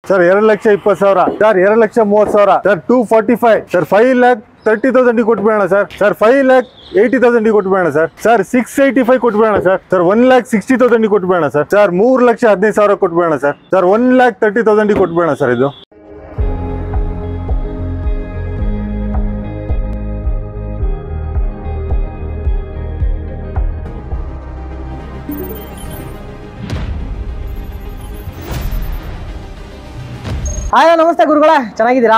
Sir 2,20,000 sir 2,30,000 sir 245 sir 5,30,000 ಕೊಟ್ಬಿಡೋಣ sir 5,80,000 ಕೊಟ್ಬಿಡೋಣ sir 685 ಕೊಟ್ಬಿಡೋಣ ಸರ್ 1,60,000 ಕೊಟ್ಬಿಡೋಣ ಸರ್ 3,15,000 ಕೊಟ್ಬಿಡೋಣ ಸರ್ 1,30,000 ಕೊಟ್ಬಿಡೋಣ ಸರ್ ಇದು. ಹಾಯ್ ನಮಸ್ತೆ ಗುರುಗಳೇ, ಚೆನ್ನಾಗಿದ್ದೀರಾ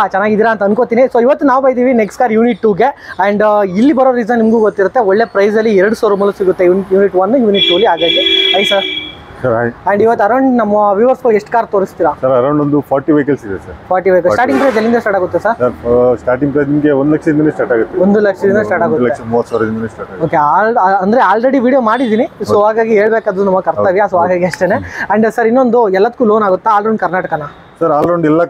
ಅಂತ ಅನ್ಕೋತೀನಿ. ಸೊ ಇವತ್ತು ನಾವು ಬೈದೀವಿ ನೆಕ್ಸ್ಕಾರ್ ಯೂನಿಟ್ 2ಗೆ. ಆ್ಯಂಡ್ ಇಲ್ಲಿ ಬರೋ ರೀಸನ್ ನಿಮಗೂ ಗೊತ್ತಿರುತ್ತೆ, ಒಳ್ಳೆ ಪ್ರೈಸಲ್ಲಿ 2 ಶೋರೂಮಲ್ಲಿ ಸಿಗುತ್ತೆ, ಯೂನಿಟ್ 1 ಯೂನಿಟ್ 2 ಹಾಗಾಗಿ. I sir. ಆ್ಯಂಡ್ ಇವತ್ತು ಅರೌಂಡ್ ನಮ್ಮ ವ್ಯೂವರ್ಸ್ಗೆ ಎಷ್ಟು ಕಾರ್ ತೋರಿಸ್ತೀರಾ ಸರ್? ಅರೌಂಡ್ ಒಂದು 40 ವೆಹಿಕಲ್ಸ್ ಇದೆ ಸರ್. 40 ವೆಹಿಕಲ್ಸ್. ಸ್ಟಾರ್ಟಿಂಗ್ ಪ್ರೈಸ್ ಎಲ್ಲಿಂದ ಸ್ಟಾರ್ಟ್ ಆಗುತ್ತೆ ಸರ್? ಸ್ಟಾರ್ಟಿಂಗ್ ಪ್ರೈಸ್ ನಿಮಗೆ 1,00,000 ಸ್ಟಾರ್ಟ್ ಆಗುತ್ತೆ. 1,00,000 ಸ್ಟಾರ್ಟ್ ಆಗುತ್ತೆ. 1,30,000 ಸ್ಟಾರ್ಟ್ ಆಗುತ್ತೆ. ಓಕೆ, ಅಂದರೆ ಆಲ್ರೆಡಿ ವಿಡಿಯೋ ಮಾಡಿದ್ದೀನಿ, ಸೊ ಹಾಗಾಗಿ ಹೇಳ್ಬೇಕಾದ್ರು ನಮ್ಮ ಕರ್ತವ್ಯ, ಸೊ ಹಾಗಾಗಿ ಅಷ್ಟೇ. ಆ್ಯಂಡ್ ಸರ್ ಇನ್ನೊಂದು, ಎಲ್ಲದಕ್ಕೂ ಲೋನ್ ಆಗುತ್ತಾ ಆಲ್ರೌಂಡ್ ಕರ್ನಾಟಕನ? ಸರ್ ಆಲ್ರೌಂಡ್ ಎಲ್ಲ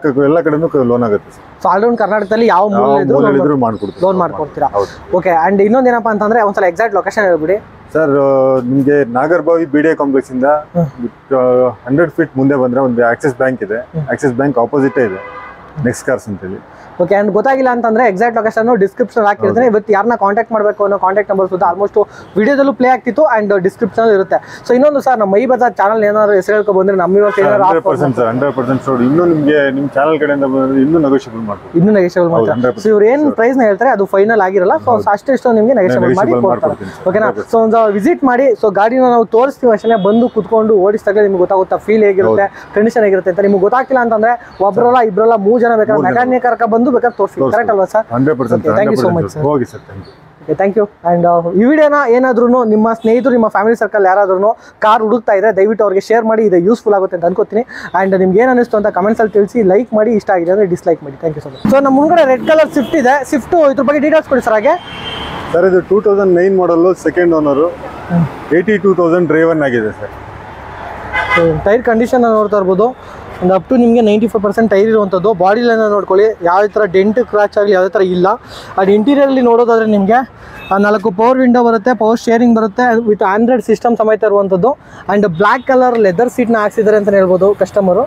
ಕಡೆನೂ ಲೋನ್ ಆಗುತ್ತೆ ಸರ್. ಸೊ ಆಲ್ರೌಂಡ್ ಕರ್ನಾಟಕದಲ್ಲಿ ಯಾವ ಮೂಲೆ ಲೋನ್ ಮಾಡ್ಕೊಡ್ತೀರಾ? ಓಕೆ. ಆ್ಯಂಡ್ ಇನ್ನೊಂದೇನಪ್ಪ ಅಂತಂದ್ರೆ ಒಂದ್ಸಲ ಎಕ್ಸಾಕ್ಟ್ ಲೊಕೇಶನ್ ಹೇಳ್ಬಿಡಿ ಸರ್. ನಿಮಗೆ ನಾಗರಬಾವಿ BDA ಕಾಂಪ್ಲೆಕ್ಸ್ ಇಂದ 100 ಫೀಟ್ ಮುಂದೆ ಬಂದ್ರೆ ಒಂದು ಆಕ್ಸಿಸ್ ಬ್ಯಾಂಕ್ ಇದೆ. ಆಕ್ಸಿಸ್ ಬ್ಯಾಂಕ್ ಆಪೋಸಿಟ್ ಇದೆ ನೆಕ್ಸ್ಕಾರ್ಸ್ ಅಂತೇಳಿ. ಓಕೆ. ಆ್ಯಂಡ್ ಗೊತ್ತಾಗಿಲ್ಲ ಅಂತಂದ್ರೆ ಎಕ್ಸಾಕ್ಟ್ ಲೊಕೇಶನ್ ಡಿಸ್ಕ್ರಿಪ್ಷನ್ ಹಾಕಿರ್ತೀನಿ. ಇವತ್ತು ಯಾರನ್ನ ಕಾಂಟ್ಯಾಕ್ಟ್ ಮಾಡಬೇಕು ಅನ್ನೋ ಕಾಂಟ್ಯಾಕ್ಟ್ ನಂಬರ್ ಸುತ್ತ ಆಲ್ಮೋಸ್ಟ್ ವಿಡಿಯೋದಲ್ಲೂ ಪ್ಲೇ ಆಗ್ತಿತ್ತು ಆ್ಯಂಡ್ ಡಿಸ್ಕ್ರಿಪ್ಷನ್ ಇರುತ್ತೆ. ಸೊ ಇನ್ನೊಂದು ಸರ್, ನಮ್ಮ ಮೈ ಬಜಾರ್ ಚಾನಲ್ ಏನಾದ್ರು ಹೆಸರು ಹೇಳ್ಕೊ ಬಂದ್ರೆ ನಮ್ಮ ಇವತ್ತು 100% ಇನ್ನೂ ನಿಮಗೆ ನಿಮ್ಮ ಚಾನಲ್ ಕಡೆಯಿಂದ ಬಂದ್ರೆ ಇನ್ನೂ ನೆಗೋಷಿಯಬಲ್ ಮಾಡ್ತಾರೆ. ಸೊ ಇವ್ರು ಏನು ಪ್ರೈಸ್ ನ ಹೇಳ್ತಾರೆ ಅದು ಫೈನಲ್ ಆಗಿರಲ್ಲ. ಸೊ ಅಷ್ಟು ನಿಮಗೆ ನೆಗೋಷಿಯಬಲ್ ಮಾಡಿ ಕೊಡ್ತಾರೆ. ಓಕೆನಾ? ಸೊ ಒಂದು ವಿಸಿಟ್ ಮಾಡಿ, ಸೊ ಗಾಡಿನ ನಾವು ತೋರಿಸ್ತೀವಿ ಅಷ್ಟೇ, ಬಂದು ಕುತ್ಕೊಂಡು ಓಡಿಸಿದಾಗ ನಿಮ್ಗೆ ಗೊತ್ತಾಗುತ್ತಾ ಫೀಲ್ ಹೇಗಿರುತ್ತೆ, ಕಂಡೀಷನ್ ಹೇಗಿರುತ್ತೆ ಅಂತ. ನಿಮ್ಗೆ ಗೊತ್ತಾಗಿಲ್ಲ ಅಂತಂದ್ರೆ ಒಬ್ಬರಲ್ಲ ಇಬ್ಬರಲ್ಲ 3 ಜನ ಬೇಕಾದ್ರೆ ಮೆಕ್ಯಾನಿಕ್ ಬಂದು ಬೇಕಾದ್ರೆ ತೋರಿಸ್ತೀವಿ. ಕರೆಕ್ಟ್ ಅಲ್ವಾ sir? 100%. Thank you so much sir. Okay sir, thank you. Okay, thank you. And ಈ ವಿಡಿಯೋನ ಏನಾದ್ರೂ ನಿಮ್ಮ ಸ್ನೇಹಿತರು, ನಿಮ್ಮ ಫ್ಯಾಮಿಲಿ ಸರ್ಕಲ್ ಯಾರಾದ್ರೂ ಕಾರ್ ಹುಡುಕ್ತಾ ಇದ್ರೆ ದಯವಿಟ್ಟು ಅವ್ರಿಗೆ ಶೇರ್ ಮಾಡಿ, ಇದು ಯೂಸ್ಫುಲ್ ಆಗುತ್ತೆ ಅಂತ ಅನ್ಕೋತೀನಿ. ಆ್ಯಂಡ್ ನಿಮ್ಗೆ ಏನು ಅನಿಸ್ತು ಅಂತ ಕಮೆಂಟ್ಸಲ್ಲಿ ತಿಳಿಸಿ, ಲೈಕ್ ಮಾಡಿ, ಇಷ್ಟ ಆಗಿದೆ ಅಂದರೆ ಡಿಸ್ಲೈಕ್ ಮಾಡಿ. Thank you so much. So ನಮ್ಮ ಮುಂಗಡೆ ರೆಡ್ ಕಲರ್ ಸ್ವಿಫ್ಟ್ ಇದೆ. ಸ್ವಿಫ್ಟು ಇದ್ರ ಬಗ್ಗೆ ಡೀಟೇಲ್ಸ್ ಕೊಡಿ ಸರ್. ಹಾಗೆ ಸರ್ ಇದು 2009 ಮಾಡಲು, ಸೆಕೆಂಡ್ ಓನರು, 82,000 ಡ್ರೈವನ್ ಆಗಿದೆ ಸರ್. ಟೈರ್ ಕಂಡೀಷನ್ ನೋಡ್ತಾ ಇರ್ಬೋದು. ಒಂದು ಅಪ್ ಟು ನಿಮಗೆ 95% ಟೈರ್ ಇರುವಂಥದ್ದು. ಬಾಡಿ ಲೈನ್ ನೋಡ್ಕೊಳ್ಳಿ, ಯಾವುದೇ ಥರ ಡೆಂಟ್ ಕ್ರಾಚ್ ಆಗಲಿ ಯಾವುದೇ ಥರ ಇಲ್ಲ. ಅದು ಇಂಟೀರಿಯರಲ್ಲಿ ನೋಡೋದಾದರೆ ನಿಮಗೆ 4 ಪವರ್ ವಿಂಡೋ ಬರುತ್ತೆ, ಪವರ್ ಸ್ಟೇರಿಂಗ್ ಬರುತ್ತೆ, ವಿತ್ ಆಂಡ್ರಾಯ್ಡ್ ಸಿಸ್ಟಮ್ ಸಮೇತ ಇರುವಂಥದ್ದು. ಆ್ಯಂಡ್ ಬ್ಲ್ಯಾಕ್ ಕಲರ್ ಲೆದರ್ ಸೀಟ್ನ ಹಾಕ್ಸಿದ್ದಾರೆ ಅಂತಲೇ ಹೇಳ್ಬೋದು ಕಸ್ಟಮರು.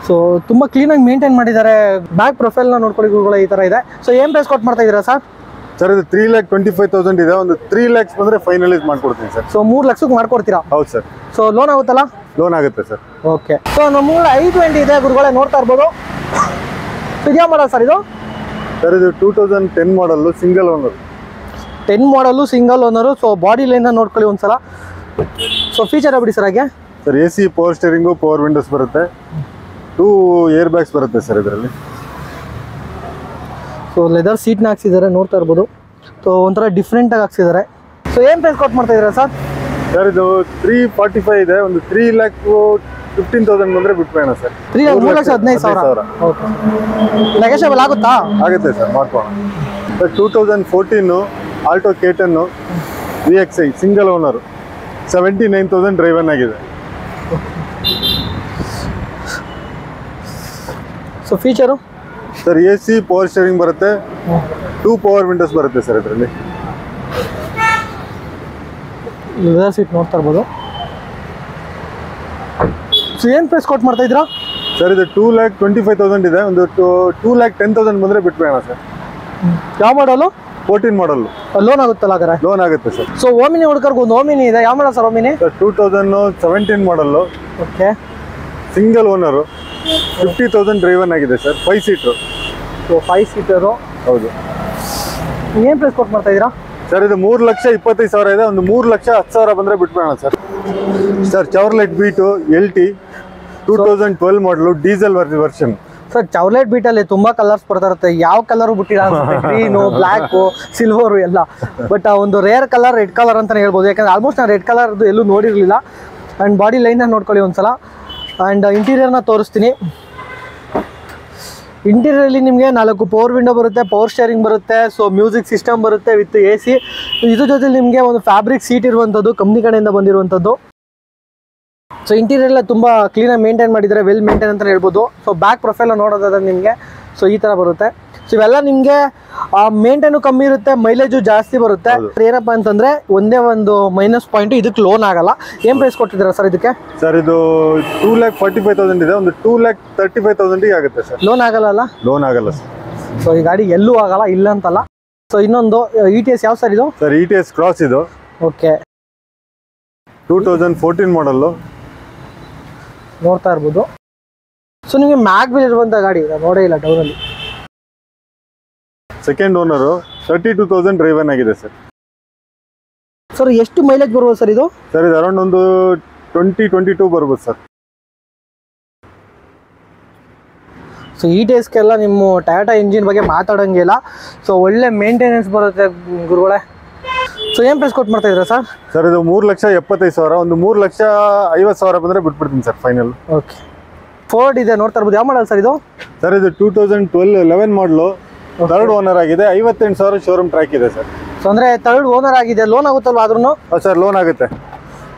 ಸೊ ತುಂಬ ಕ್ಲೀನಾಗಿ ಮೇಂಟೈನ್ ಮಾಡಿದ್ದಾರೆ. ಬ್ಯಾಕ್ ಪ್ರೊಫೈಲ್ನ ನೋಡ್ಕೊಳ್ಳಿ ಗುರುಗಳ ಈ ಥರ ಇದೆ. ಸೊ ಏನು ಪ್ರೈಸ್ ಕೊಟ್ಟು ಮಾಡ್ತಾ ಇದ್ದೀರಾ ಸರ್? ಸರ್ ಇದು 3,25,000 ಇದೆ. ಒಂದು 3 lakhs ಬಂದರೆ ಫೈನಲೈಸ್ ಮಾಡ್ಕೊಡ್ತೀನಿ ಸರ್. ಸೊ 3 ಲಕ್ಷಕ್ಕೆ ಮಾಡ್ಕೊಡ್ತೀರಾ? ಹೌದು ಸರ್. ಸೊ ಲೋನ್ ಆಗುತ್ತಲ್ಲ? ಲೋನ್ ಆಗುತ್ತೆ ಸರ್. ಓಕೆ. ಸೊ ನಮ್ಮ i20 ಇದೆ ಗುರುಗಳೇ, ನೋಡ್ತಾ ಇರ್ಬೋದು. ಇದ್ಯಾ ಮಾಡಲ್ ಸರ್ ಇದು? ಸರ್ ಇದು 2010 ಮಾಡಲ್ಲು, ಸಿಂಗಲ್ ಓನರ್. 10 ಮಾಡಲು single owner. So body line ನೋಡ್ಕೊಳ್ಳಿ ಒಂದ್ಸಲ. ಸೊ ಫೀಚರ್ ಬಿಡಿ ಸರ್. ಹಾಗೆ sir AC, power steering, power windows ಬರುತ್ತೆ, 2 ಏರ್ ಬ್ಯಾಗ್ಸ್ ಬರುತ್ತೆ ಸರ್ ಇದರಲ್ಲಿ. ಸೊ ಲೆದರ್ ಸೀಟ್ನ ಹಾಕ್ಸಿದ್ದಾರೆ, ನೋಡ್ತಾ ಇರ್ಬೋದು. ಸೊ ಒಂಥರ ಡಿಫ್ರೆಂಟಾಗಿ ಹಾಕ್ಸಿದ್ದಾರೆ. ಸೊ ಏನು ಪ್ರೈಸ್ ಕೊಟ್ಟು ಮಾಡ್ತಾ ಇದ್ದೀರಾ ಸರ್? ಸರ್ ಇದು 345 ಇದೆ. ಒಂದು 3,15,000 ಬಂದರೆ ಬಿಟ್ಬೇಡ ಸರ್. 3,15,000. ಓಕೆ, ನೆಗೋಷಿಯಬಲ್ ಆಗುತ್ತಾ? ಆಗುತ್ತೆ ಸರ್, ಮಾಡ್ಕೋಣ. Sir 2014 Alto K10 VXI single owner, 79,000 driven ಆಗಿದೆ. So feature sir AC, power steering ಬರುತ್ತೆ, 2 ಪವರ್ ವಿಂಡೋಸ್ ಬರುತ್ತೆ ಸರ್ ಇದರಲ್ಲಿ. ಲೆದರ್ ಸೀಟ್ ನೋಡ್ತಾ ಇರ್ಬೋದು. ಸೊ ಏನು ಪ್ರೈಸ್ ಕೊಟ್ಟು ಮಾಡ್ತಾ ಇದ್ದೀರಾ ಸರ್? ಇದು 2,25,000 ಇದೆ. ಒಂದು 2,10,000 ಬಂದರೆ ಬಿಟ್ಬೇಡ ಸರ್. ಯಾವ ಮಾಡಲು? 14 ಮಾಡಲ್ಲು. ಲೋನ್ ಆಗುತ್ತಲ್ಲ ಹಾಗಾದ್ರೆ? ಲೋನ್ ಆಗುತ್ತೆ ಸರ್. ಸೊ ಓಮಿನಿ ಹುಡುಗರ್ಗೆ ಒಂದು ಓಮಿನಿ ಇದೆ. ಯಾವ model sir Omni? Sir 2017 model. Okay. Single owner, 50,000 driven ಆಗಿದೆ ಸರ್. 5 ಸೀಟ್ರು. So 5 seater. ಹೌದು. ಏನು ಪ್ರೈಸ್ ಕೊಟ್ಟು ಮಾಡ್ತಾ ಇದ್ದೀರಾ ಸರ್? ಇದು 3,25,000 ಇದೆ. ಒಂದು 3,10,000 ಬಂದರೆ ಬಿಟ್ಬೇಡ sir. Sir Chevrolet Beat LT 2012 model, diesel version. Sir Chevrolet ಬೀಟಲ್ಲಿ ತುಂಬ ಕಲರ್ಸ್ ಬರ್ತಾ ಇರುತ್ತೆ. ಯಾವ ಕಲರು ಬಿಟ್ಟಿಲ್ಲ, ಗ್ರೀನು, ಬ್ಲ್ಯಾಕು, ಸಿಲ್ವರು ಎಲ್ಲ. ಬಟ್ ಒಂದು ರೇರ್ ಕಲರ್ ರೆಡ್ ಕಲರ್ ಅಂತಲೇ ಹೇಳ್ಬೋದು. ಯಾಕಂದರೆ ಆಲ್ಮೋಸ್ಟ್ ನಾನು ರೆಡ್ ಕಲರ್ದು ಎಲ್ಲೂ ನೋಡಿರಲಿಲ್ಲ. ಆ್ಯಂಡ್ ಬಾಡಿ ಲೈನ್ನ ನೋಡ್ಕೊಳ್ಳಿ ಒಂದ್ಸಲ. ಆ್ಯಂಡ್ ಇಂಟೀರಿಯರ್ನ ತೋರಿಸ್ತೀನಿ. ಇಂಟೀರಿಯರಲ್ಲಿ ನಿಮಗೆ 4 ಪವರ್ ವಿಂಡೋ ಬರುತ್ತೆ, ಪವರ್ ಸ್ಟೇರಿಂಗ್ ಬರುತ್ತೆ, ಸೊ ಮ್ಯೂಸಿಕ್ ಸಿಸ್ಟಮ್ ಬರುತ್ತೆ ವಿತ್ AC. ಇದ್ರ ಜೊತೆ ನಿಮಗೆ ಒಂದು ಫ್ಯಾಬ್ರಿಕ್ ಸೀಟ್ ಇರುವಂಥದ್ದು, ಕಂಪ್ನಿ ಕಡೆಯಿಂದ ಬಂದಿರುವಂಥದ್ದು. ಸೊ ಇಂಟೀರಿಯರ್ ಎಲ್ಲ ತುಂಬ ಕ್ಲೀನಾಗಿ ಮೇಂಟೈನ್ ಮಾಡಿದ್ದಾರೆ, ವೆಲ್ ಮೇಂಟೈನ್ ಅಂತ ಹೇಳ್ಬೋದು. ಸೊ ಬ್ಯಾಕ್ ಪ್ರೊಫೈಲ್ ನೋಡೋದಾದ್ರೆ ನಿಮಗೆ ಸೊ ಈ ಥರ ಬರುತ್ತೆ. ಸೊ ಇವೆಲ್ಲ ನಿಮಗೆ ಮೇಂಟೈನು ಕಮ್ಮಿ ಇರುತ್ತೆ, ಮೈಲೇಜು ಜಾಸ್ತಿ ಬರುತ್ತೆ. ಏನಪ್ಪ ಅಂತಂದ್ರೆ ಒಂದೇ ಒಂದು ಮೈನಸ್ ಪಾಯಿಂಟ್, ಇದಕ್ಕೆ ಲೋನ್ ಆಗಲ್ಲ. ಏನ್ ಪ್ರೈಸ್ ಕೊಟ್ಟಿದ್ದೀರಾ ಸರ್ ಇದಕ್ಕೆ? ಸರ್ ಇದು 2,45,000 ಇದೆ, ಒಂದು 2,35,000 ಆಗುತ್ತೆ ಸರ್. ಲೋನ್ ಆಗಲ್ಲ? ಲೋನ್ ಆಗಲ್ಲ ಸರ್. ಸೊ ಈ ಗಾಡಿ ಎಲ್ಲೂ ಆಗಲ್ಲ, ಇಲ್ಲ ಅಂತಲ್ಲ. ಸೊ ಇನ್ನೊಂದು ETS ಯಾವ ಸರ್ ಇದು? ಸರ್ ETS ಕ್ರಾಸ್ ಇದು. ಓಕೆ, 2014 ಮಾಡಲ್ಲು ನೋಡ್ತಾ ಇರ್ಬೋದು. ಸೊ ನಿಮಗೆ ಮ್ಯಾಗ್ ವೀಲ್ ಇರುವಂತ ಗಾಡಿ ನೋಡೇ ಇಲ್ಲ ಟೌನಲ್ಲಿ. ಸೆಕೆಂಡ್ ಓನರು, 32,000 ಡ್ರೈವನ್ ಆಗಿದೆ ಸರ್. ಸರ್ ಎಷ್ಟು ಮೈಲೇಜ್ ಬರ್ಬೋದು ಸರ್ ಇದು? ಸರ್ ಇದು ಅರೌಂಡ್ ಒಂದು 20-22 ಬರ್ಬೋದು ಸರ್. ಸೊ ETSಗೆಲ್ಲ ನಿಮ್ಮ ಟಾಟಾ ಇಂಜಿನ್ ಬಗ್ಗೆ ಮಾತಾಡೋಂಗಿಲ್ಲ. ಸೊ ಒಳ್ಳೆ ಮೇಂಟೆನೆನ್ಸ್ ಬರುತ್ತೆ ಗುರುಗಳೇ. ಸೊ ಏನು ಪ್ರೈಸ್ ಕೊಟ್ಟು ಮಾಡ್ತಾ ಇದ್ದೀರಾ ಸರ್? ಸರ್ ಇದು 3,75,000, ಒಂದು 3,50,000 ಬಂದರೆ ಬಿಟ್ಬಿಡ್ತೀನಿ ಸರ್ ಫೈನಲ್. ಓಕೆ, ಫೋರ್ಡ್ ಇದೆ ನೋಡ್ತಾ ಇರ್ಬೋದು. ಯಾವ ಮಾಡಲ್ ಸರ್ ಇದು? ಸರ್ ಇದು 2011 ಮಾಡಲು, ಥರ್ಡ್ ಓನರ್ ಆಗಿದೆ, 58,000 ಶೋರೂಮ್ ಟ್ರ್ಯಾಕ್ ಇದೆ ಸರ್. ಸೊ ಅಂದರೆ ಥರ್ಡ್ ಓನರ್ ಆಗಿದೆ, ಲೋನ್ ಆಗುತ್ತಲ್ವ ಆದ್ರೂ? ಸರ್ ಲೋನ್ ಆಗುತ್ತೆ.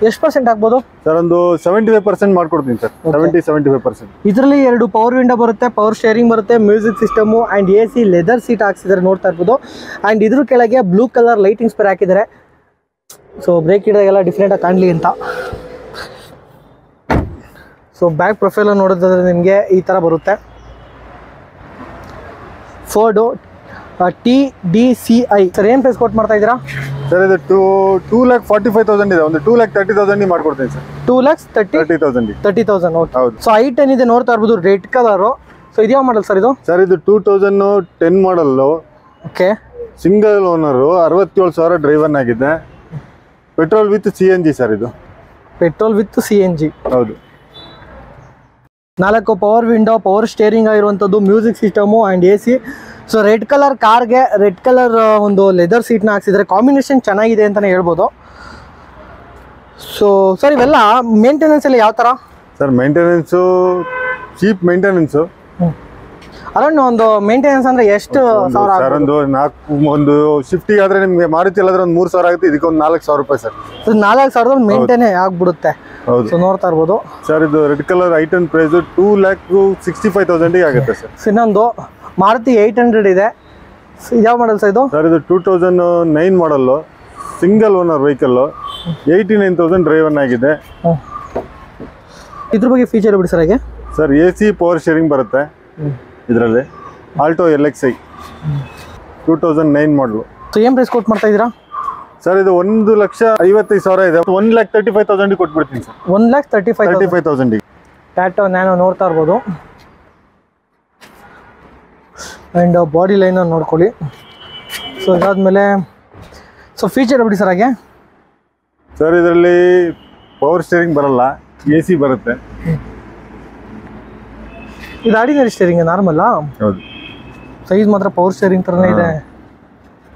ಎಷ್ಟು ಪರ್ಸೆಂಟ್ ಆಗ್ಬೋದು ಸರ್? ಒಂದು 75% ಮಾಡ್ಕೊಡ್ತೀನಿ ಸರ್. 70-75%. ಇದರಲ್ಲಿ 2 ಪವರ್ ವಿಂಡೋ ಬರುತ್ತೆ, ಪವರ್ ಶೇರಿಂಗ್ ಬರುತ್ತೆ, music system and AC leather seat ಹಾಕ್ಸಿದ್ದಾರೆ ನೋಡ್ತಾ ಇರ್ಬೋದು. ಆ್ಯಂಡ್ ಇದ್ರ ಕೆಳಗೆ ಬ್ಲೂ ಕಲರ್ ಲೈಟಿಂಗ್ಸ್ ಬೇರೆ ಹಾಕಿದ್ದಾರೆ. ಸೊ ಬ್ರೇಕ್ ಹಿಡಿದಾಗೆಲ್ಲ ಡಿಫ್ರೆಂಟಾಗಿ ಕಾಣಲಿ ಅಂತ. ಸೊ ಬ್ಯಾಕ್ ಪ್ರೊಫೈಲ್ ನೋಡೋದಾದ್ರೆ ನಿಮಗೆ ಈ ಥರ ಬರುತ್ತೆ. Ford TDCI. ಸರ್ ಏನು ಪ್ರೈಸ್ ಕೊಟ್ಟು ಮಾಡ್ತಾ ಇದ್ದೀರಾ? ಸರ್ ಇದು 2,45,000 ಇದೆ, ಒಂದು 2,30,000 ಮಾಡ್ಕೊಡ್ತೀನಿ ಸರ್. 2,30,000. ಓಕೆ, ಹೌದು. ಸೊ i10 ಇದೆ ನೋಡ್ತಾ ಇರ್ಬೋದು, ರೆಡ್ ಕಲರು. ಸೊ ಇದ್ಯಾವ ಮಾಡಲ್ ಸರ್ ಇದು? ಸರ್ ಇದು 2010 model. Okay, single owner, 67,000 driven ಆಗಿದೆ. ಪೆಟ್ರೋಲ್ ವಿತ್ CNG ಸರ್ ಇದು. Petrol with CNG. ಹೌದು. 4 ಪವರ್ ವಿಂಡೋ, ಪವರ್ ಸ್ಟೇರಿಂಗ್ ಆಗಿರುವಂಥದ್ದು, music system and AC. So red colour ಕಾರ್ಗೆ ರೆಡ್ ಕಲರ್ ಒಂದು leather ಸೀಟ್ನ ಹಾಕ್ಸಿದ್ರೆ ಕಾಂಬಿನೇಷನ್ ಚೆನ್ನಾಗಿದೆ ಅಂತಲೇ ಹೇಳ್ಬೋದು. ಸೊ ಸರ್ ಇವೆಲ್ಲ ಮೇಂಟೆನೆನ್ಸ್ ಎಲ್ಲ ಯಾವ ಥರ sir? Maintenance cheap maintenance. Around ಒಂದು ಮೇಂಟೆನೆನ್ಸ್ ಅಂದರೆ ಎಷ್ಟು ಸಾವಿರ? ಸರ್ ಒಂದು ಶಿಫ್ಟಿಗೆ ಆದರೆ ನಿಮಗೆ ಮಾರುತಿ ಇಲ್ಲಾದ್ರೆ ಒಂದು 3,000 ಆಗುತ್ತೆ, ಇದಕ್ಕೆ ಒಂದು 4,000 ರೂಪಾಯಿ ಸರ್. 4,000 ಮೇಂಟೈನೇ ಆಗ್ಬಿಡುತ್ತೆ. ಹೌದು. ಸೊ ನೋಡ್ತಾ ಇರ್ಬೋದು ಸರ್. ಇದು ರೆಡ್ ಕಲರ್ i10 ಪ್ರೈಸ್ 2,65,000 ಆಗುತ್ತೆ ಸರ್. ಇನ್ನೊಂದು ಮಾರುತಿ 800 ಇದೆ. ಯಾವ ಮಾಡಲ್ ಸರ್ ಇದು? ಸರ್ ಇದು 2009 ಮಾಡಲ್ಲು, ಸಿಂಗಲ್ ಓನರ್ ವೆಹಿಕಲ್ಲು, 89,000 ಡ್ರೈವನ್ ಆಗಿದೆ. ಇದ್ರ ಬಗ್ಗೆ ಫೀಚರ್ ಬಿಡಿ ಸರ್. ಹಾಗೆ ಸರ್ AC ಪವರ್ ಶೇರಿಂಗ್ ಬರುತ್ತೆ ಇದರಲ್ಲಿ. ಆಲ್ಟೋ LXi 2009 ಮಾಡಲು. ಸೊ ಏನು ಪ್ರೈಸ್ ಕೊಟ್ಟು ಮಾಡ್ತಾ ಇದ್ದೀರಾ? ಸರ್ ಇದು 1,55,000 ಇದೆ, 1,35,000 ಕೊಟ್ಬಿಡ್ತೀನಿ ಸರ್. 1,35,000 ಟಾಟಾ ನ್ಯಾನೋ ನೋಡ್ತಾ ಇರ್ಬೋದು. ಆ್ಯಂಡ್ ಬಾಡಿ ಲೈನನ್ನು ನೋಡ್ಕೊಳ್ಳಿ. ಸೊ ಇದಾದಮೇಲೆ ಸೊ ಫೀಚರ್ ಬಿಡಿ ಸರ್. ಹಾಗೆ ಸರ್ ಇದರಲ್ಲಿ ಪವರ್ ಸ್ಟೇರಿಂಗ್ ಬರಲ್ಲ, AC ಬರುತ್ತೆ. ಇದು ಆರ್ಡಿನರಿ ಸ್ಟೇರಿಂಗ್ ನಾರ್ಮಲ್ಲ? ಹೌದು. ಸೈಜ್ ಮಾತ್ರ ಪವರ್ ಸ್ಟೇರಿಂಗ್ ಥರನೇ ಇದೆ.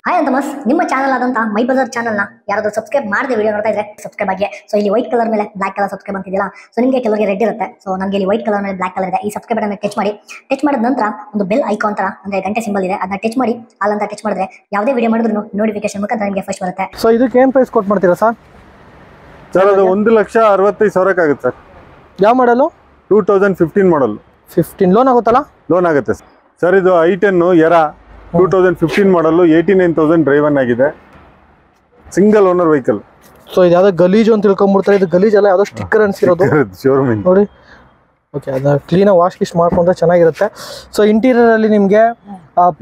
ಹಾಯ್ ಅಂತಮಸ್, ನಿಮ್ಮ ಚಾನಲ್ ಆದಂತಹ ಮೈ ಬಜಾರ್ ಚಾನಲ್ನ ಯಾರಾದರೂ ಸಬ್ಸ್ಕ್ರೈಬ್ ಮಾಡದೆ ವಿಡಿಯೋ ನೋಡ್ತಾ ಇದ್ರೆ ಸಬ್ಸ್ಕ್ರೈಬ್ ಆಗಿ. ಸೊ ಇಲ್ಲಿ ವೈಟ್ ಕಲರ್ ಮೇಲೆ ಬ್ಲಾಕ್ ಕಲರ್ ಸಬ್ಸ್ಕ್ರೈಬ್ ಅಂತಿದೆಯಲ್ಲ, ಸೊ ನಿಮಗೆ ಕೆಲವರಿಗೆ ರೆಡ್ ಇರುತ್ತೆ. ಸೊ ನನಗೆ ಇಲ್ಲಿ ವೈಟ್ ಕಲರ್ ಮೇಲೆ ಬ್ಲಾಕ್ ಕಲರ್ ಇದೆ. ಈ ಸಬ್ಸ್ಕ್ರೈಬ್ ಬಟನ್ ಟಚ್ ಮಾಡಿ. ಟಚ್ ಮಾಡಿದ ನಂತರ ಒಂದು ಬೆಲ್ ಐಕಾನ್ ತರ ಅಂದ್ರೆ ಗಂಟೆ ಸಿಂಬಲ್ ಇದೆ, ಅದನ್ನ ಟಚ್ ಮಾಡಿ. ಅಲ್ಲಂತ ಟಚ್ ಮಾಡಿದ್ರೆ ಯಾವುದೇ ವಿಡಿಯೋ ಮಾಡಿದ್ರು ನೋಟಿಫಿಕೇಶನ್ ಮುಖಾಂತರ ನಿಮಗೆ ಫಸ್ಟ್ ಬರುತ್ತೆ. ಸೊ ಇದಕ್ಕೆ ಏನು ಪ್ರೈಸ್ ಕೊಟ್ಟು ಮಾಡ್ತೀರಾ ಸರ್? ಸರ್ ಅದು 1,65,000 ಆಗುತ್ತೆ ಸರ್. ಯಾವ ಮಾಡಲು? 2015 ಮಾಡಲ್. 15 ಲೋನ್ ಆಗುತ್ತಲ್ಲ? ಲೋನ್ ಆಗುತ್ತೆ ಸರ್. ಸರ್ ಇದು i10 ಎರಾ 2015 ಮಾಡಲ್ಲು, 89,000 ಡ್ರೈವನ್ ಆಗಿದೆ, ಸಿಂಗಲ್ ಓನರ್ ವೆಹಿಕಲ್. ಸೊ ಇದು ಯಾವುದೋ ಗಲೀಜು ಅಂತ ತಿಳ್ಕೊಂಡ್ಬಿಡ್ತಾರೆ. ಇದು ಗಲೀಜ್ ಅಲ್ಲ, ಯಾವುದೋ ಸ್ಟಿಕ್ಕರ್ ಅನ್ಸಿರೋದು ಶೋರೂಮ್ ನೋಡಿ. ಓಕೆ, ಅದನ್ನ ಕ್ಲೀನಾಗಿ ವಾಶ್ ಗಿಶ್ ಮಾಡ್ಕೊಂಡ್ರೆ ಚೆನ್ನಾಗಿರುತ್ತೆ. ಸೊ ಇಂಟೀರಿಯರಲ್ಲಿ ನಿಮಗೆ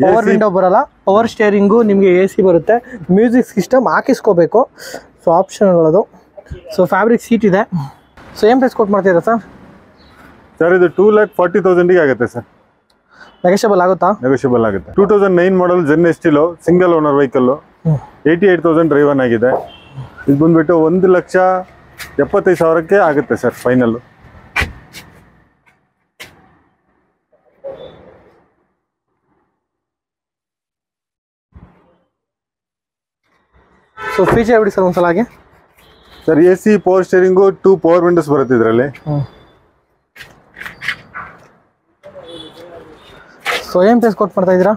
ಪವರ್ ವಿಂಡೋ ಬರಲ್ಲ, ಪವರ್ ಸ್ಟೇರಿಂಗು ನಿಮಗೆ AC ಬರುತ್ತೆ, ಮ್ಯೂಸಿಕ್ ಸಿಸ್ಟಮ್ ಹಾಕಿಸ್ಕೋಬೇಕು. ಸೊ ಆಪ್ಷನ್ಗಳದು. ಸೊ ಫ್ಯಾಬ್ರಿಕ್ ಸೀಟ್ ಇದೆ. ಸೊ ಏನು ಪ್ರೈಸ್ ಕೊಟ್ಟು ಮಾಡ್ತೀರಾ ಸರ್? ಸರ್ ಇದು 2,40,000 ಆಗುತ್ತೆ ಸರ್. ನೆಗೋಷಿಯಬಲ್ ಆಗುತ್ತಾ? ನೆಗೋಷಿಯಬಲ್ ಆಗುತ್ತೆ. 2009 model Zen Estilo, single owner vehicle, 88,000 driven ಆಗಿದೆ. ಇದು ಬಂದ್ಬಿಟ್ಟು 1,75,000 ಆಗುತ್ತೆ ಸರ್ ಫೈನಲ್. ಸೊ ಫೀಚರ್ ಬಿಡಿ ಸರ್ ಒಂದ್ಸಲ. ಹಾಗೆ sir AC power steering, 2 power windows ಬರುತ್ತೆ ಇದರಲ್ಲಿ. ಸೊ ಏನು ಪ್ರೈಸ್ ಕೊಟ್ಟು ಮಾಡ್ತಾ ಇದ್ದೀರಾ?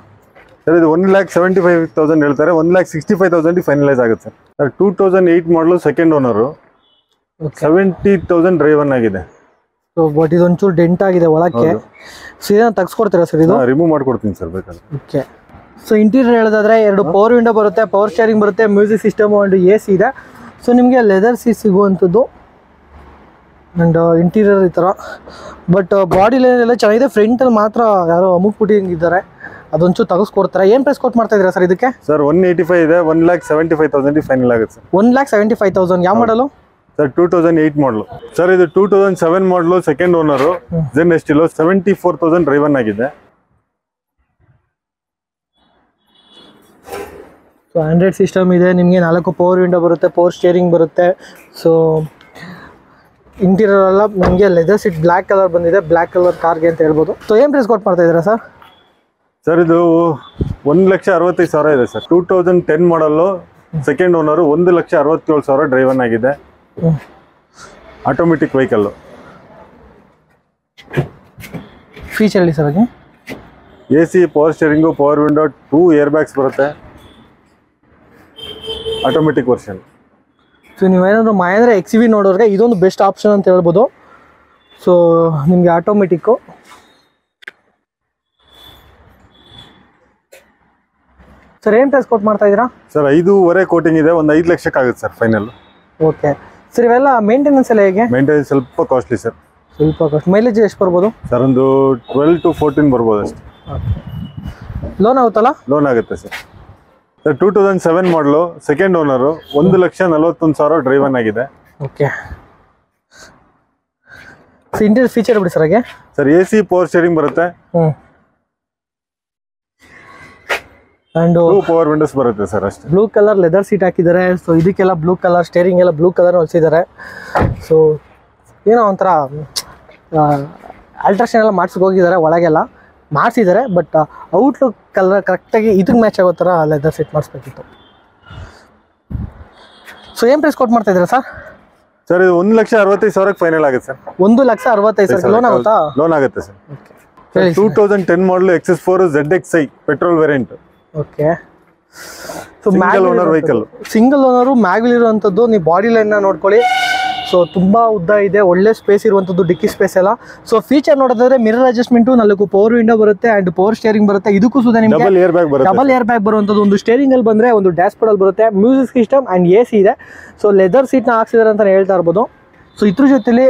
ಸರ್ ಇದು 1,75,000 ಹೇಳ್ತಾರೆ, 1,65,000 ಫೈನಲೈಸ್ ಆಗುತ್ತೆ ಸರ್. 2008 ಮಾಡಲು, ಸೆಕೆಂಡ್ ಓನರು, 70,000 ಡ್ರೈವನ್ ಆಗಿದೆ. ಸೊ ಬಟ್ ಇದೊಂಚೂರು ಡೆಂಟ್ ಆಗಿದೆ ಒಳಕ್ಕೆ. ಸೊ ಇದನ್ನ ತೆಗ್ಸ್ಕೊಡ್ತೀರಾ ಸರ್? ಇದು ರಿಮೂವ್ ಮಾಡ್ಕೊಡ್ತೀನಿ ಸರ್ ಬೇಕಾದ್ರೆ. ಓಕೆ. ಸೊ ಇಂಟೀರಿಯರ್ ಹೇಳೋದಾದ್ರೆ 2 ಪವರ್ ವಿಂಡೋ ಬರುತ್ತೆ, ಪವರ್ ಸ್ಟೇರಿಂಗ್ ಬರುತ್ತೆ, ಮ್ಯೂಸಿಕ್ ಸಿಸ್ಟಮ್ ಅಂಡ್ AC ಇದೆ. ಸೊ ನಿಮಗೆ ಲೆದರ್ ಸೀಟ್ ಸಿಗುವಂಥದ್ದು ಆ್ಯಂಡ್ ಇಂಟೀರಿಯರ್ ಈ ಥರ. ಬಟ್ ಬಾಡಿ ಲೈನ್ ಎಲ್ಲ ಚೆನ್ನಾಗಿದೆ. ಫ್ರಂಟಲ್ಲಿ ಮಾತ್ರ ಯಾರೋ ಅಮುಕ್ ಪುಟ್ಟಿಂಗಿದ್ದಾರೆ, ಅದೊಂಚೂರು ತೆಗೆಸ್ಕೊಡ್ತಾರೆ. ಏನು ಪ್ರೈಸ್ ಕೊಟ್ಟು ಮಾಡ್ತಾ ಇದ್ದೀರಾ ಸರ್ ಇದಕ್ಕೆ? ಸರ್ 185 ಇದೆ, 1,75,000 ಫೈನಲ್ ಆಗುತ್ತೆ ಸರ್. 1,75,000. ಯಾವ ಮಾಡಲು ಸರ್? 2008 ಮಾಡಲು ಸರ್. ಇದು 2007 model, second owner, Zen Estilo, 74,000 driven ಆಗಿದೆ. ಸೊ ಆಂಡ್ರಾಯ್ಡ್ ಸಿಸ್ಟಮ್ ಇದೆ ನಿಮಗೆ. 4 ಪವರ್ ವಿಂಡೋ ಬರುತ್ತೆ, ಪವರ್ ಸ್ಟೇರಿಂಗ್ ಬರುತ್ತೆ. ಸೊ ಇಂಟೀರಿಯರ್ ಎಲ್ಲ ನಿಮಗೆ ಲೆದರ್ ಸೀಟ್ ಬ್ಲ್ಯಾಕ್ ಕಲರ್ ಬಂದಿದೆ, ಬ್ಲ್ಯಾಕ್ ಕಲರ್ ಕಾರ್ಗೆ ಅಂತ ಹೇಳ್ಬೋದು. ಸೊ ಏನು ಪ್ರೈಸ್ ಕೊಟ್ಟು ಮಾಡ್ತಾ ಇದ್ದೀರಾ ಸರ್? ಸರ್ ಇದು 1,65,000 ಇದೆ sir. 2010 model, second owner, 1,67,000 driven ಆಗಿದೆ. Automatic vehicle. ಫೀಚರ್ ಹೇಳಿ ಸರ್. ಹಾಗೆ AC, power steering, power window, 2 air bags ಬರುತ್ತೆ. Automatic version. ಸೊ ನೀವೇನಾದರೂ ಮಹೇಂದ್ರ XV ನೋಡೋರಿಗೆ ಇದೊಂದು ಬೆಸ್ಟ್ ಆಪ್ಷನ್ ಅಂತ ಹೇಳ್ಬೋದು. ಸೊ ನಿಮಗೆ ಆಟೋಮೆಟಿಕ್ಕು. ಸರ್ ಏನು ಪ್ರೈಸ್ ಕೊಟ್ಟು ಮಾಡ್ತಾ ಇದ್ದೀರಾ? ಸರ್ 5.5 ಕೋಟಿಂಗ್ ಇದೆ, ಒಂದು 5 ಲಕ್ಷಕ್ಕೆ ಆಗುತ್ತೆ ಸರ್ ಫೈನಲ್. Okay sir. ಇವೆಲ್ಲ ಮೇಂಟೆನೆನ್ಸ್ ಎಲ್ಲ ಹೇಗೆ? ಮೇಂಟೆನೆನ್ಸ್ ಸ್ವಲ್ಪ ಕಾಸ್ಟ್ಲಿ ಸರ್. ಸ್ವಲ್ಪ ಕಾಸ್ಟ್. ಮೈಲೇಜ್ ಎಷ್ಟು ಬರ್ಬೋದು ಸರ್? ಒಂದು 12 to 14 ಬರ್ಬೋದು ಅಷ್ಟೇ. ಲೋನ್ ಆಗುತ್ತಲ್ಲ? ಲೋನ್ ಆಗುತ್ತೆ sir. Sir 2007 model, second owner, 1,41,000 driven ಆಗಿದೆ. ಓಕೆ. ಸೊ ಇಂಟೀರಿಯರ್ ಫೀಚರ್ ಬಿಡಿ ಸರ್. ಹಾಗೆ ಸರ್ AC, ಪವರ್ ಸ್ಟೇರಿಂಗ್ ಬರುತ್ತೆ. ಆ್ಯಂಡ್ 2 ಪವರ್ ವಿಂಡೋಸ್ ಬರುತ್ತೆ ಸರ್ ಅಷ್ಟೇ. ಬ್ಲೂ ಕಲರ್ ಲೆದರ್ ಸೀಟ್ ಹಾಕಿದ್ದಾರೆ. ಸೊ ಇದಕ್ಕೆಲ್ಲ ಬ್ಲೂ ಕಲರ್, ಸ್ಟೇರಿಂಗ್ ಎಲ್ಲ ಬ್ಲೂ ಕಲರ್ ಹೊಲಿಸಿದ್ದಾರೆ. ಸೊ ಏನೋ ಒಂಥರ ಆಲ್ಟ್ರೇಷನ್ ಎಲ್ಲ ಮಾಡ್ಸಿಗೆ ಹೋಗಿದ್ದಾರೆ, ಒಳಗೆಲ್ಲ ಮಾಡಿಸಿದ್ದಾರೆ. ಬಟ್ ಔಟ್ಲುಕ್ ಕಲರ್ ಕರೆಕ್ಟಾಗಿ ಇದಕ್ಕೆ ಮ್ಯಾಚ್ ಆಗೋ ಥರ ಲೆದರ್ ಸೀಟ್ ಮಾಡಿಸ್ಬೇಕಿತ್ತು. ಸೊ ಏನು ಪ್ರೈಸ್ ಕೊಟ್ಟು ಮಾಡ್ತಾ ಇದ್ದೀರಾ ಸರ್? ಸರ್ ಇದು 1,65,000 ಫೈನಲ್ ಆಗುತ್ತೆ ಸರ್. 1,65,000 ಸರ್. ಲೋನ್ ಆಗುತ್ತಾ? ಲೋನ್ ಆಗುತ್ತೆ ಸರ್. ಹೇಳಿ. 2010 ಮಾಡಲು, XS4 ZXi petrol variant. Okay. So single owner vehicle. Single owner, mag wheel ಇರುವಂಥದ್ದು. ನೀವು ಬಾಡಿ ಲೈನ್ನ ನೋಡ್ಕೊಳ್ಳಿ. ಸೊ ತುಂಬ ಉದ್ದ ಇದೆ, ಒಳ್ಳೆ ಸ್ಪೇಸ್ ಇರುವಂಥದ್ದು, ಡಿಕ್ಕಿ ಸ್ಪೇಸ್ ಎಲ್ಲ. ಸೊ ಫೀಚರ್ ನೋಡೋದಾದ್ರೆ ಮಿರರ್ ಅಡ್ಜಸ್ಟ್ಮೆಂಟು, 4 ಪವರ್ ವಿಂಡೋ ಬರುತ್ತೆ ಆ್ಯಂಡ್ ಪವರ್ ಸ್ಟೇರಿಂಗ್ ಬರುತ್ತೆ. ಇದಕ್ಕೂ ಸುದ ನಿಮಗೆ ಡಬಲ್ ಏರ್ ಬ್ಯಾಗ್ ಬರುತ್ತೆ. ಡಬಲ್ ಏರ್ ಬ್ಯಾಗ್ ಬರುವಂಥದ್ದು. ಒಂದು ಸ್ಟೇರಿಂಗ್ ಅಲ್ಲಿ ಬಂದರೆ, ಒಂದು ಡ್ಯಾಶ್ ಬೋರ್ಡಲ್ಲಿ ಬರುತ್ತೆ. ಮ್ಯೂಸಿಕ್ ಸಿಸ್ಟಮ್ ಆ್ಯಂಡ್ AC ಇದೆ. ಸೊ ಲೆದರ್ ಸೀಟ್ನ ಹಾಕ್ಸಿದ್ದಾರೆ ಅಂತ ಹೇಳ್ತಾ ಇರ್ಬೋದು. ಸೊ ಇದ್ರ ಜೊತೆಲಿ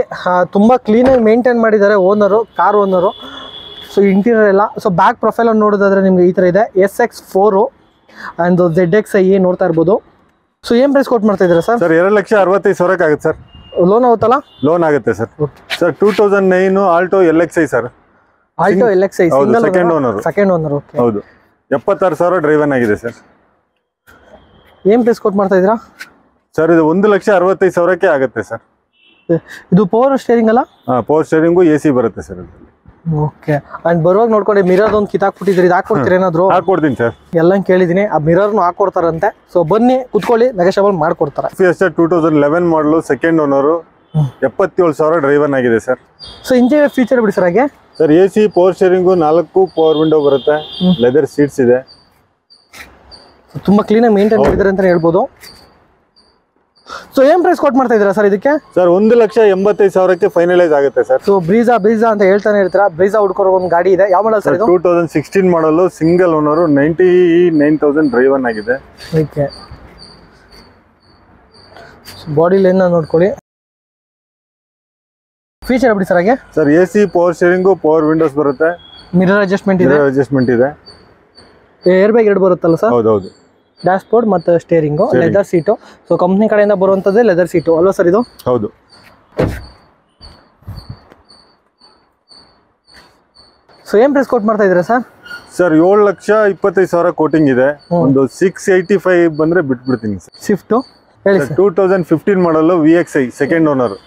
ತುಂಬ ಕ್ಲೀನಾಗಿ ಮೇಂಟೈನ್ ಮಾಡಿದ್ದಾರೆ owner, car owner. So interior ಎಲ್ಲ. ಸೊ ಬ್ಯಾಕ್ ಪ್ರೊಫೈಲ್ ಅನ್ನು ನೋಡೋದಾದ್ರೆ ನಿಮಗೆ ಈ ಥರ ಇದೆ. SX4 ಆ್ಯಂಡ್ ZXi ನೋಡ್ತಾ ಇರ್ಬೋದು. ಸೊ ಏನು ಪ್ರೈಸ್ ಕೊಟ್ಟು ಮಾಡ್ತಾ ಇದ್ದೀರಾ ಸರ್? ಸರ್ 2,65,000 ಆಗುತ್ತೆ ಸರ್. ಲೋನ್ ಆಗುತ್ತಲ್ಲ? ಲೋನ್ ಆಗುತ್ತೆ sir. Sir 2009 Alto LXi sir. Alto LXi second owner. Second owner. Okay. ಹೌದು. 76,000 ಡ್ರೈವನ್ ಆಗಿದೆ ಸರ್. ಏನು ಪ್ರೈಸ್ ಕೊಟ್ಟು ಮಾಡ್ತಾ ಇದ್ದೀರಾ ಸರ್? ಇದು 1,65,000 ಆಗುತ್ತೆ ಸರ್. ಇದು ಪವರ್ ಸ್ಟೇರಿಂಗ್ ಅಲ್ಲ? ಹಾಂ, ಪವರ್ ಸ್ಟೇರಿಂಗು, AC ಬರುತ್ತೆ ಸರ್ ಇದರಲ್ಲಿ. ಓಕೆ. ಆ್ಯಂಡ್ ಬರುವಾಗ ನೋಡ್ಕೊಂಡು ಮಿರರ್ ಒಂದು ಕಿತ್ತಾಕ್ಬಿಟ್ಟಿದ್ರಿ, ಇದು ಹಾಕ್ಕೊಡ್ತೀರಿ ಏನಾದ್ರು? ಹಾಕ್ಕೊಡ್ತೀನಿ ಸರ್. ಎಲ್ಲ ಕೇಳಿದ್ದೀನಿ. ಆ ಮಿರರ್ನು ಹಾಕ್ಕೊಡ್ತಾರಂತೆ. ಸೊ ಬನ್ನಿ ಕುತ್ಕೊಳ್ಳಿ, ನೆಗೋಷಿಯಬಲ್ ಮಾಡ್ಕೊಡ್ತಾರೆ. Fiesta 2011 ಮಾಡಲು, ಸೆಕೆಂಡ್ ಓನರು, 77,000 ಡ್ರೈವನ್ ಆಗಿದೆ ಸರ್. ಸೊ ಇಂಟೀರಿಯರ್ ಫೀಚರ್ ಬಿಡಿ ಸರ್. ಹಾಗೆ sir AC, power steering, 4 power window ಬರುತ್ತೆ, ಲೆದರ್ ಸೀಟ್ಸ್ ಇದೆ. ತುಂಬ ಕ್ಲೀನಾಗಿ ಮೇಂಟೈನ್ ಮಾಡಿದ್ದಾರೆ ಅಂತ ಹೇಳ್ಬೋದು. ಸೊ ಏನು ಪ್ರೈಸ್ ಕೊಟ್ಟು ಮಾಡ್ತಾ ಇದ್ದೀರಾ ಸರ್ ಇದಕ್ಕೆ? ಸರ್ 1,85,000 ಫೈನಲೈಸ್ ಆಗುತ್ತೆ ಸರ್. ಸೊ ಬ್ರೀಜಾ ಅಂತ ಹೇಳ್ತಾನೆ ಇರ್ತೀರಾ. ಬ್ರೀಜಾ ಹುಡ್ಕೋರೋ ಒಂದು ಗಾಡಿ ಇದೆ. ಯಾವ ಮಾಡಲ್ ಸರ್ ಇದು? 2016 ಮಾಡಲು, ಸಿಂಗಲ್ ಓನರು, 99,000 ಡ್ರೈವನ್ ಆಗಿದೆ. ಓಕೆ. ಬಾಡಿ ಲೈನ್ ನೋಡ್ಕೊಳ್ಳಿ. ಫೀಚರ್ ಬಿಡಿ ಸರ್. ಹಾಗೆ sir AC, power steering, power windows ಬರುತ್ತೆ, ಮಿರರ್ ಅಡ್ಜಸ್ಟ್ಮೆಂಟ್ ಇದೆ. ಅಡ್ಜಸ್ಟ್ಮೆಂಟ್ ಇದೆ. ಏರ್ ಬ್ಯಾಗ್ 2 ಬರುತ್ತಲ್ಲ ಸರ್? ಹೌದೌದು. ಡ್ಯಾಶ್ ಬೋರ್ಡ್ ಮತ್ತು steering, leather seat. So company ಕಡೆಯಿಂದ ಬರುವಂಥದ್ದೇ ಲೆದರ್ ಸೀಟು ಅಲ್ವಾ ಸರ್ ಇದು? ಹೌದು. ಸೊ ಏನು ಪ್ರೈಸ್ ಕೊಟ್ಟು ಮಾಡ್ತಾ ಇದ್ದೀರಾ ಸರ್? ಸರ್ 7,25,000 ಕೋಟಿಂಗ್ ಇದೆ. ಒಂದು 685 ಬಂದ್ರೆ ಬಿಟ್ಬಿಡ್ತೀನಿ ಸರ್. ಸ್ವಿಫ್ಟು ಹೇಳಿ ಸರ್. 2015 ಮಾಡಲು, VXi ಸೆಕೆಂಡ್ ಓನರು,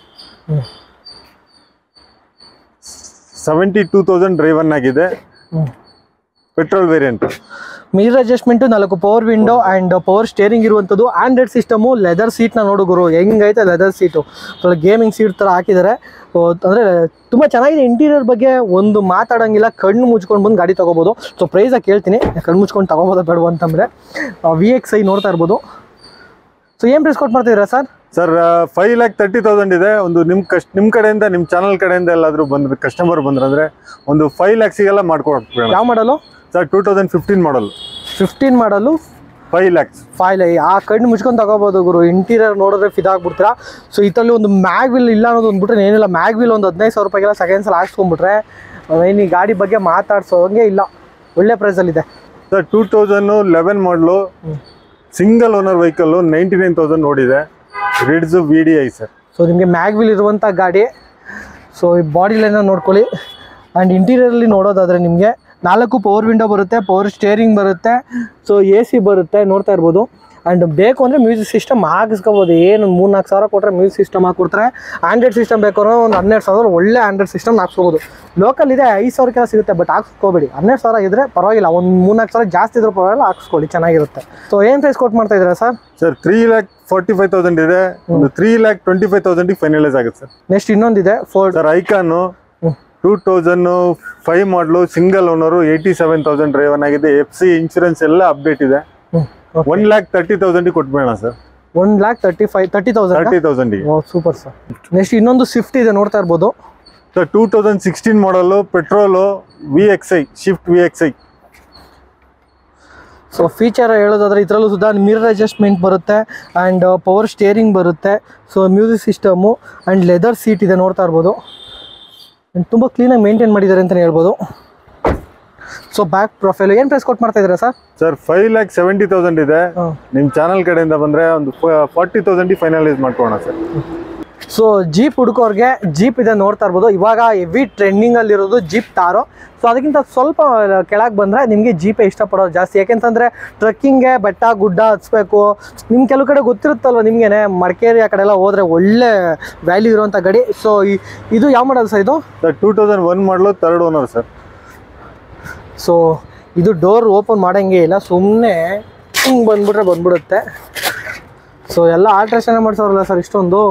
72,000 ಡ್ರೈವನ್ ಆಗಿದೆ, petrol variant. Mirror adjustment, 4 power window and power steering ಇರುವಂಥದ್ದು. ಆಂಡ್ರಾಯ್ಡ್ ಸಿಸ್ಟಮು, ಲೆದರ್ ಸೀಟ್ನ ನೋಡುಗರು ಹೆಂಗೈತೆ ಲೆದರ್ ಸೀಟು. ಗೇಮಿಂಗ್ ಸೀಟ್ ಥರ ಹಾಕಿದ್ದಾರೆ. ಅಂದರೆ ತುಂಬ ಚೆನ್ನಾಗಿದೆ. ಇಂಟೀರಿಯರ್ ಬಗ್ಗೆ ಒಂದು ಮಾತಾಡೋಂಗಿಲ್ಲ, ಕಣ್ಣು ಮುಚ್ಕೊಂಡು ಬಂದು ಗಾಡಿ ತೊಗೋಬೋದು. ಸೊ ಪ್ರೈಸಾಗಿ ಕೇಳ್ತೀನಿ, ಕಣ್ಣು ಮುಚ್ಕೊಂಡು ತೊಗೋಬೋದಾ ಬೇಡ ಅಂತಂದರೆ. VXi ನೋಡ್ತಾ ಇರ್ಬೋದು. ಸೊ ಏನು ಪ್ರೈಸ್ ಕೊಟ್ಟು ಮಾಡ್ತಿದ್ದೀರಾ ಸರ್? ಸರ್ 5,30,000 ಇದೆ. ಒಂದು ನಿಮ್ಮ ಕಡೆಯಿಂದ ನಿಮ್ಮ ಚಾನಲ್ ಕಡೆಯಿಂದ ಎಲ್ಲಾದರೂ ಬಂದ್ರೆ ಕಸ್ಟಮರ್ ಬಂದ್ರೆ ಒಂದು 5 lakhs ಮಾಡ್ಕೊಡ್ತೀವಿ. ಯಾವ ಮಾಡಲು ಸರ್? 2015 ಮಾಡಲು. 15 ಮಾಡಲು 5 lakhs. 5 lakh. ಆ ಕಣ್ಣು ಮುಚ್ಕೊಂಡು ತಗೋಬೋದು ಗುರು. ಇಂಟೀರಿಯರ್ ನೋಡಿದ್ರೆ ಫಿದಾಗ್ಬಿಡ್ತೀರಾ. ಸೊ ಇದರಲ್ಲಿ ಒಂದು ಮ್ಯಾಗ್ ವಿಲ್ ಇಲ್ಲ ಅನ್ನೋದು ಅಂದ್ಬಿಟ್ರೆ ಏನಿಲ್ಲ. ಮ್ಯಾಗ್ ವಿಲ್ ಒಂದು 15,000 ರೂಪಾಯಿಗೆಲ್ಲ ಸೆಕೆಂಡ್ಸಲ್ಲಿ ಹಾಕ್ಸ್ಕೊಂಡ್ಬಿಟ್ರೆ ಏನು ಈ ಗಾಡಿ ಬಗ್ಗೆ ಮಾತಾಡ್ಸೋಂಗೆ ಇಲ್ಲ. ಒಳ್ಳೆ ಪ್ರೈಸಲ್ಲಿದೆ ಸರ್. 2011 ಮಾಡಲು ಸಿಂಗಲ್ ಓನರ್ ವೆಹಿಕಲ್ 99,000 ನೋಡಿದೆ. ರಿಡ್ಸ್ VDI ಸರ್. ಸೊ ನಿಮಗೆ ಮ್ಯಾಗ್ ವಿಲ್ ಇರುವಂಥ ಗಾಡಿ. ಸೊ ಈ ಬಾಡಿ ಲೈನ ನೋಡ್ಕೊಳ್ಳಿ. ಆ್ಯಂಡ್ ಇಂಟೀರಿಯರಲ್ಲಿ ನೋಡೋದಾದರೆ ನಿಮಗೆ 4 ಪವರ್ ವಿಂಡೋ ಬರುತ್ತೆ, ಪವರ್ ಸ್ಟೇರಿಂಗ್ ಬರುತ್ತೆ, ಸೊ AC ಬರುತ್ತೆ, ನೋಡ್ತಾ ಇರ್ಬೋದು. ಆ್ಯಂಡ್ ಬೇಕು ಅಂದರೆ ಮ್ಯೂಸಿಕ್ ಸಿಸ್ಟಮ್ ಹಾಕಿಸ್ಕೋಬೋದು. ಏನು 3-4 ಸಾವಿರ ಕೊಟ್ಟರೆ ಮ್ಯೂಸಿಕ್ ಸಿಸ್ಟಮ್ ಹಾಕ್ಕೊಡ್ತಾರೆ. ಆಂಡ್ರಾಯ್ಡ್ ಸಿಸ್ಟಮ್ ಬೇಕಾದ್ರೆ ಒಂದು 12,000 ಒಳ್ಳೆ ಆಂಡ್ರಾಯ್ಡ್ ಸಿಸ್ಟಮ್ ಹಾಕ್ಸ್ಕೋಬೋದು. ಲೋಕಲ್ ಇದೆ 5,000 ಸಿಗುತ್ತೆ, ಬಟ್ ಹಾಕ್ಸ್ಕೋಬೇಡಿ. 12,000 ಇದ್ದರೆ ಪರವಾಗಿಲ್ಲ, ಒಂದು 3-4 ಸಾವಿರ ಜಾಸ್ತಿ ಇದ್ರೂ ಪರವಾಗಿಲ್ಲ, ಹಾಕ್ಸ್ಕೊಳ್ಳಿ, ಚೆನ್ನಾಗಿರುತ್ತೆ. ಸೊ ಏನು ಪ್ರೈಸ್ ಕೊಟ್ಟು ಮಾಡ್ತಾ ಇದ್ದೀರಾ ಸರ್? ಸರ್ 3,45,000 ಇದೆ. ಒಂದು 3,25,000 ಫೈನಲೈಸ್ ಆಗುತ್ತೆ ಸರ್. ನೆಕ್ಸ್ಟ್ ಇನ್ನೊಂದಿದೆ Ford sir Ikon 2005 model single owner 87,000 driven ಆಗಿದೆ. FC ಇನ್ಶೂರೆನ್ಸ್ ಎಲ್ಲ ಅಪ್ಡೇಟ್ ಇದೆ. 1,30,000 ಕೊಟ್ಬೇಡ ಸರ್. 1,30,000. Super sir. ನೆಕ್ಸ್ಟ್ ಇನ್ನೊಂದು ಸ್ವಿಫ್ಟ್ ಇದೆ, ನೋಡ್ತಾ ಇರ್ಬೋದು sir. 2016 model petrol VXI Swift VXI. So feature ಹೇಳೋದಾದ್ರೆ ಇದರಲ್ಲೂ ಸುಧಾ ಮಿರರ್ ಅಡ್ಜಸ್ಟ್ಮೆಂಟ್ ಬರುತ್ತೆ, ಆ್ಯಂಡ್ ಪವರ್ ಸ್ಟೇರಿಂಗ್ ಬರುತ್ತೆ, so music system and leather seat ಇದೆ, ನೋಡ್ತಾ ಇರ್ಬೋದು. ತುಂಬ ಕ್ಲೀನಾಗಿ ಮೇಂಟೈನ್ ಮಾಡಿದ್ದಾರೆ ಅಂತಲೇ ಹೇಳ್ಬೋದು. ಸೊ ಬ್ಯಾಕ್ ಪ್ರೊಫೈಲ್ ಏನು ಪ್ರೈಸ್ ಕೊಟ್ಟು ಮಾಡ್ತಾ ಇದ್ದೀರಾ ಸರ್? ಸರ್ 5,70,000 ಇದೆ. ನಿಮ್ಮ ಚಾನಲ್ ಕಡೆಯಿಂದ ಬಂದರೆ ಒಂದು 40,000 ಫೈನಲೈಸ್ ಮಾಡ್ಕೊಳ್ಳೋಣ ಸರ್. ಸೊ ಜೀಪ್ ಹುಡುಕೋರ್ಗೆ ಜೀಪ್ ಇದೆ, ನೋಡ್ತಾ ಇರ್ಬೋದು. ಇವಾಗ ಹೆವಿ ಟ್ರೆಂಡಿಂಗಲ್ಲಿರೋದು ಜೀಪ್ ತಾರೋ. ಸೊ ಅದಕ್ಕಿಂತ ಸ್ವಲ್ಪ ಕೆಳಗೆ ಬಂದರೆ ನಿಮಗೆ ಜೀಪೇ ಇಷ್ಟಪಡೋರು ಜಾಸ್ತಿ. ಯಾಕೆಂತಂದರೆ ಟ್ರಕ್ಕಿಂಗ್ಗೆ ಬೆಟ್ಟ ಗುಡ್ಡ ಹತ್ಸ್ಬೇಕು. ನಿಮ್ಮ ಕೆಲವು ಕಡೆ ಗೊತ್ತಿರುತ್ತಲ್ವ ನಿಮಗೇನೆ, ಮಡಿಕೇರಿ ಆ ಕಡೆ ಎಲ್ಲ ಹೋದರೆ ಒಳ್ಳೆ ವ್ಯಾಲ್ಯೂ ಇರುವಂಥ ಗಾಡಿ. ಸೊ ಇದು ಯಾವ ಮಾಡಲ್ ಸರ್? ಇದು ಸರ್ 2001 ಮಾಡಲು 3rd ಓನರ್ ಸರ್. ಸೊ ಇದು ಡೋರ್ ಓಪನ್ ಮಾಡೋಂಗೆ ಇಲ್ಲ, ಸುಮ್ಮನೆ ಹಿಂಗೆ ಬಂದ್ಬಿಡುತ್ತೆ. ಸೊ ಎಲ್ಲ ಆಲ್ಟ್ರೇಷನ್ ಮಾಡಿಸೋರಲ್ಲ ಸರ್, ಇಷ್ಟೊಂದು